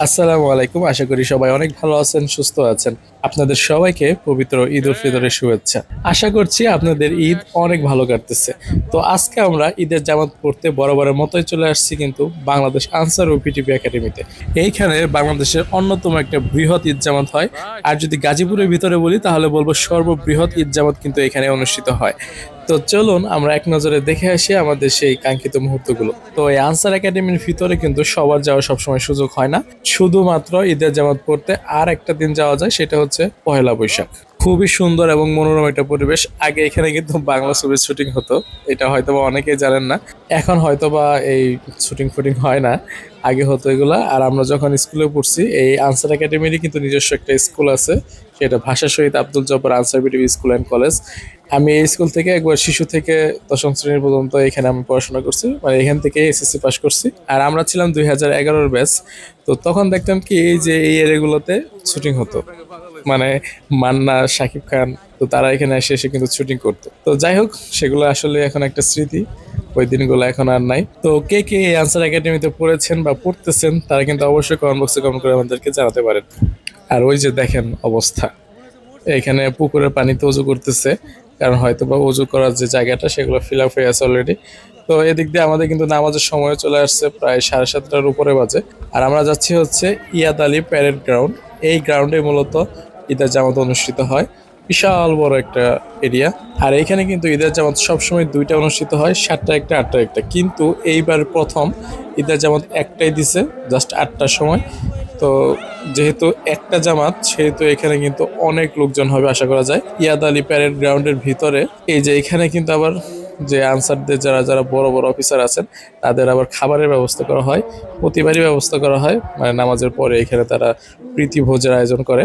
আসসালামু আলাইকুম। আশা করি সবাই অনেক ভালো আছেন, সুস্থ আছেন। আপনাদের সবাইকে পবিত্র ঈদ উল ফিতরের শুভেচ্ছা। আশা করছি আপনাদের ঈদ অনেক ভালো কাটতেছে। তো আজকে আমরা ঈদের জামাত পড়তে বরাবরের মতোই চলে আসছি কিন্তু বাংলাদেশ আনসার ও পিটিপি একাডেমিতে। এইখানে বাংলাদেশের অন্যতম একটা বৃহৎ ঈদ জামাত হয়। আর যদি গাজীপুরের ভিতরে বলি তাহলে বলবো সর্ববৃহৎ ঈদ জামাত কিন্তু এখানে অনুষ্ঠিত হয়। তো চলুন আমরা এক নজরে দেখে আসি আমাদের সেই কাঙ্ক্ষিত মুহূর্তগুলো। তো এই আনসার একাডেমির ভিতরে কিন্তু সবার যাওয়ার সবসময় সুযোগ হয় না। শুধুমাত্র ঈদের জামাত পড়তে আর একটা দিন যাওয়া যায়, সেটা হচ্ছে পহেলা বৈশাখ। খুবই সুন্দর এবং মনোরম একটা পরিবেশ। আগে এখানে কিন্তু বাংলা ছবির শুটিং হতো, এটা হয়তোবা অনেকেই জানেন না। এখন হয়তোবা এই শুটিং ফুটিং হয় না, আগে হতো এগুলা। আর আমরা যখন স্কুলে পড়ছি, এই আনসার একাডেমিরই কিন্তু নিজস্ব একটা স্কুল আছে, সেটা ভাষা শহীদ Abdul Jabbar Ansar BTV school and college. আমি এই স্কুল থেকে একবার শিশু থেকে দশম শ্রেণী পর্যন্ত এখানে আমি পড়াশোনা করছি, মানে এখান থেকে এসএসসি পাস করছি। আর আমরা ছিলাম 2011-র ব্যাচ। তো তখন দেখতাম কি এই যে এই এরিয়াগুলোতে শুটিং হতো, মানে মান্না, শাকিব খান, তো তারা এখানে এসে এসে কিন্তু শুটিং করতো। তো যাই হোক, সেগুলো আসলে এখন একটা স্মৃতি, ওই দিনগুলো এখন আর নাই। তো কে কে এই আনসার একাডেমিতে পড়েছেন বা পড়তেছেন তারা কিন্তু অবশ্যই কমেন্ট বক্সে কমেন্ট করে আমাদেরকে জানাতে পারেন। আর ওই যে দেখেন অবস্থা, এখানে পুকুরের পানিতে উজু করতেছে, কারণ হয়তো বা উজু করার যে জায়গাটা সেগুলো ফিল আপ হয়ে আছে অলরেডি। তো এদিক দিয়ে আমাদের কিন্তু নামাজের সময় চলে আসছে, প্রায় 7:30টার উপরে বাজে। আর আমরা যাচ্ছি হচ্ছে ইয়াদ আলী প্যারেড গ্রাউন্ড। এই গ্রাউন্ডে মূলত ঈদের জামাত অনুষ্ঠিত হয়, বিশাল বড় একটা এরিয়া। আর এখানে কিন্তু ঈদের জামাত সবসময় দুইটা অনুষ্ঠিত হয়, 7টা একটা 8টা একটা, কিন্তু এইবার প্রথম ঈদের জামাত একটাই দিছে, জাস্ট 8টার সময়। তো যেহেতু একটা জামাত, সেহেতু এখানে কিন্তু অনেক লোকজন হবে আশা করা যায় ইয়াদ আলী প্যারেড গ্রাউন্ডের ভিতরে। এই যে এখানে কিন্তু আবার যে আনসারদের যারা যারা বড় বড় অফিসার আছেন, তাদের আবার খাবারের ব্যবস্থা করা হয়, প্রতিবারই ব্যবস্থা করা হয়। মানে নামাজের পরে এখানে তারা প্রীতি ভোজের আয়োজন করে।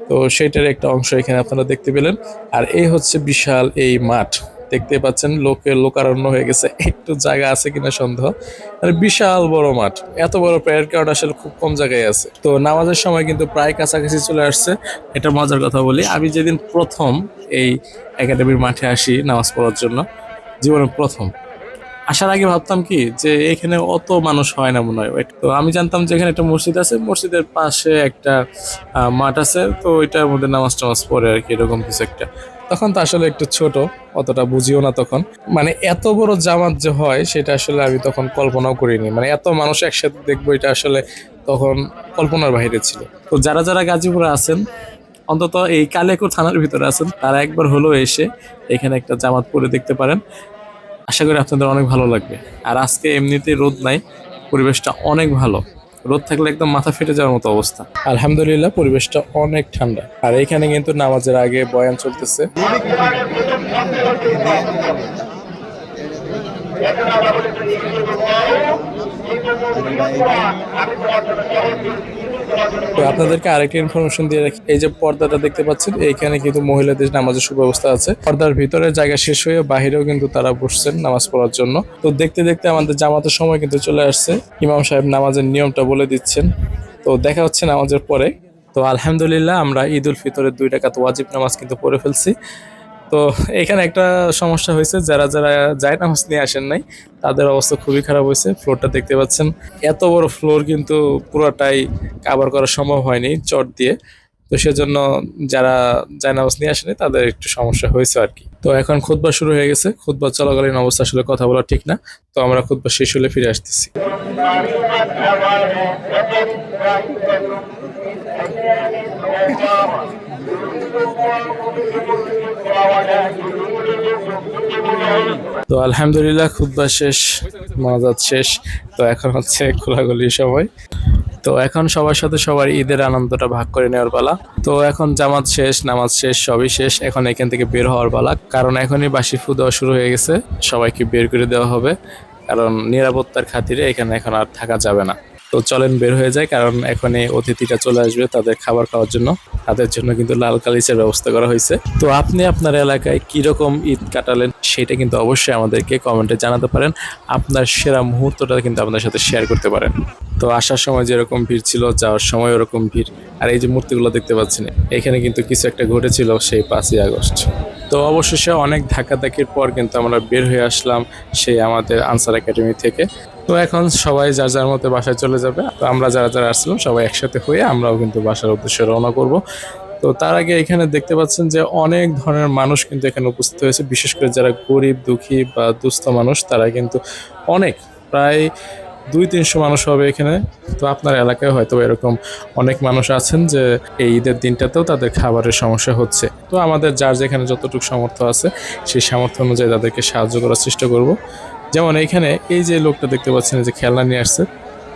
তো সেইটার একটা অংশ এখানে আপনারা দেখতে পেলেন। আর এই হচ্ছে বিশাল এই মাঠ, দেখতে পাচ্ছেন লোকের লোকারণ্য হয়ে গেছে, একটু জায়গা আছে কিনা সন্দেহ। মানে বিশাল বড় মাঠ, এত বড় প্রেয়ার গ্রাউন্ড আসলে খুব কম জায়গায় আছে। তো নামাজের সময় কিন্তু প্রায় কাছাকাছি চলে আসছে। এটা মজার কথা বলি, আমি যেদিন প্রথম এই একাডেমির মাঠে আসি নামাজ পড়ার জন্য, জীবনে প্রথম আসার আগে ভাবতাম কি যে এখানে অত মানুষ হয় না মনে হয়। তো আমি জানতাম যে এখানে একটা মসজিদ আছে, মসজিদের পাশে একটা মাঠ আছে, তো ওইটার মধ্যে নামাজ টামাজ পড়ে আর কি, এরকম কিছু একটা। তখন তো আসলে একটু ছোট, অতটা বুঝিও না তখন। মানে এত বড় জামাত যে হয় সেটা আসলে আমি তখন কল্পনাও করিনি, মানে এত মানুষ একসাথে দেখবো এটা আসলে তখন কল্পনার বাইরে ছিল। তো যারা যারা গাজীপুরে আছেন, অন্তত এই কালিয়াকৈর থানার ভিতরে আছেন, তারা একবার হলো এসে এখানে একটা জামাত পড়ে দেখতে পারেন। আশা করি আপনাদের অনেক ভালো লাগবে। আর আজকে এমনিতেই রোদ নাই, পরিবেশটা অনেক ভালো। রোদ থাকলে একদম মাথা ফেটে যাওয়ার মতো অবস্থা। আলহামদুলিল্লাহ পরিবেশটা অনেক ঠান্ডা। আর এখানে কিন্তু নামাজের আগে বয়ান চলতেছে। তো আপনাদেরকে আরেকটা ইনফরমেশন দিয়ে রাখি, এই যে পর্দাটা দেখতে পাচ্ছেন, এইখানে কিন্তু মহিলাদের নামাজের সুব্যবস্থা আছে। পর্দার ভিতরে জায়গা শেষ হয়ে বাহিরেও কিন্তু তারা বসছেন নামাজ পড়ার জন্য। তো দেখতে দেখতে আমাদের জামাতের সময় কিন্তু চলে আসছে, ইমাম সাহেব নামাজের নিয়মটা বলে দিচ্ছেন। তো দেখা হচ্ছে নামাজের পরে। তো আলহামদুলিল্লাহ আমরা ঈদ উল ফিতরের 2 রাকাত ওয়াজিব নামাজ কিন্তু পড়ে ফেলছি। তো এখানে একটা সমস্যা হয়েছে, যারা যারা যায় নামাজ নিয়ে আসেন নাই তাদের অবস্থা খুবই খারাপ হয়েছে। ফ্লোরটা দেখতে পাচ্ছেন, এত বড় ফ্লোর কিন্তু পুরোটাই কাভার করা সম্ভব হয়নি চট দিয়ে। তো সেজন্য যারা যায় নামাজ নিয়ে আসেনি তাদের একটু সমস্যা হয়েছে আর কি। তো এখন খুতবা শুরু হয়ে গেছে, খুতবা চলাকালীন অবস্থা আসলে কথা বলা ঠিক না। তো আমরা খুতবা শেষ হলে ফিরে আসতেছি। তো আলহামদুলিল্লাহ খুতবা শেষ, মোনাজাত শেষ। তো এখন হচ্ছে খোলাখুলির সময়। তো এখন সবার সাথে সবার ঈদের আনন্দটা ভাগ করে নেওয়ার পালা। তো এখন জামাত শেষ, নামাজ শেষ, সবই শেষ। এখন এখান থেকে বের হওয়ার পালা, কারণ এখনই বাসি ফু দেওয়া শুরু হয়ে গেছে। সবাইকে বের করে দেওয়া হবে, কারণ নিরাপত্তার খাতিরে এখানে এখন আর থাকা যাবে না। তো চলেন বের হয়ে যায়, কারণ এখনই অতিথিরা চলে আসবে তাদের খাবার খাওয়ার জন্য। তাদের জন্য কিন্তু লাল কালিচের ব্যবস্থা করা হয়েছে। তো আপনি আপনার এলাকায় কিরকম ঈদ কাটালেন সেটা কিন্তু অবশ্যই আমাদেরকে কমেন্টে জানাতে পারেন। আপনার সেরা মুহূর্তটা কিন্তু আপনাদের সাথে শেয়ার করতে পারেন। তো আসার সময় যেরকম ভিড় ছিল, যাওয়ার সময় ওরকম ভিড়। আর এই যে মূর্তিগুলো দেখতে পাচ্ছেন, এখানে কিন্তু কিছু একটা ঘটেছিল সেই 5ই আগস্ট। তো অবশেষে অনেক ধাক্কাধাক্কির পর কিন্তু আমরা বের হয়ে আসলাম সেই আমাদের আনসার একাডেমি থেকে। তো তো এখন সবাই যার যার মতো বাসায় চলে যাবে। তো আমরা যারা যারা আসছিলাম সবাই একসাথে হয়ে আমরাও কিন্তু বাসার উদ্দেশ্যে রওনা করব। তো তার আগে এখানে দেখতে পাচ্ছেন যে অনেক ধরনের মানুষ কিন্তু এখানে উপস্থিত হয়েছে, বিশেষ করে যারা গরিব দুঃখী বা দুস্থ মানুষ তারা কিন্তু অনেক, প্রায় 200-300 মানুষ হবে এখানে। তো আপনার এলাকায় হয়তো এরকম অনেক মানুষ আছেন যে এই ঈদের দিনটাতেও তাদের খাবারের সমস্যা হচ্ছে। তো আমাদের যার যেখানে যতটুকু সামর্থ্য আছে সেই সামর্থ্য অনুযায়ী তাদেরকে সাহায্য করার চেষ্টা করব। যেমন এইখানে এই যে লোকটা দেখতে পাচ্ছেন যে খেলনা নিয়ে আসছে,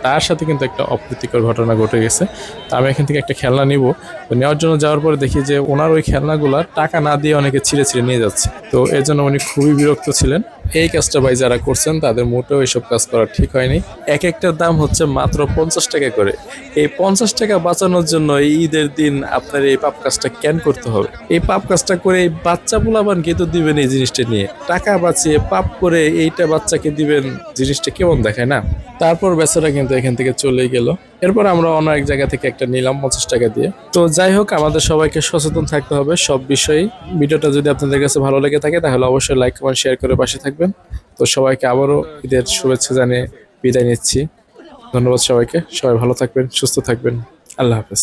তার সাথে কিন্তু একটা অপ্রীতিকর ঘটনা ঘটে গেছে। তো আমি এখান থেকে একটা খেলনা নিব, তো নেওয়ার জন্য যাওয়ার পরে দেখি যে ওনার ওই খেলনাগুলা টাকা না দিয়ে অনেকে ছিঁড়ে ছিঁড়ে নিয়ে যাচ্ছে। তো এর জন্য উনি খুবই বিরক্ত ছিলেন। এই কাজটা ভাই যারা করছেন তাদের মোটেও এইসব কাজ করা ঠিক হয়নি। এক একটার দাম হচ্ছে মাত্র 50 টাকা করে। এই 50 টাকা বাঁচানোর জন্য এই ঈদের দিন আপনার এই পাপ কাজটা কেন করতে হবে? এই পাপ কাজটা করে এই বাচ্চা পোলাপানকে তো দিবেন এই জিনিসটা নিয়ে, টাকা বাঁচিয়ে পাপ করে এইটা বাচ্চাকে দিবেন, জিনিসটা কেমন দেখায় না? তারপর বেচারা কিন্তু এখান থেকে চলেই গেল। এরপর আমরা অন্য এক জায়গা থেকে একটা নিলাম 50 টাকা দিয়ে। তো যাই হোক, আমাদের সবাইকে সচেতন থাকতে হবে সব বিষয়েই। ভিডিওটা যদি আপনাদের কাছে ভালো লেগে থাকে তাহলে অবশ্যই লাইক কমেন্ট শেয়ার করে পাশে থাকবেন। তো সবাইকে আবারও ঈদের শুভেচ্ছা জানিয়ে বিদায় নিচ্ছি। ধন্যবাদ সবাইকে, সবাই ভালো থাকবেন, সুস্থ থাকবেন। আল্লাহ হাফেজ।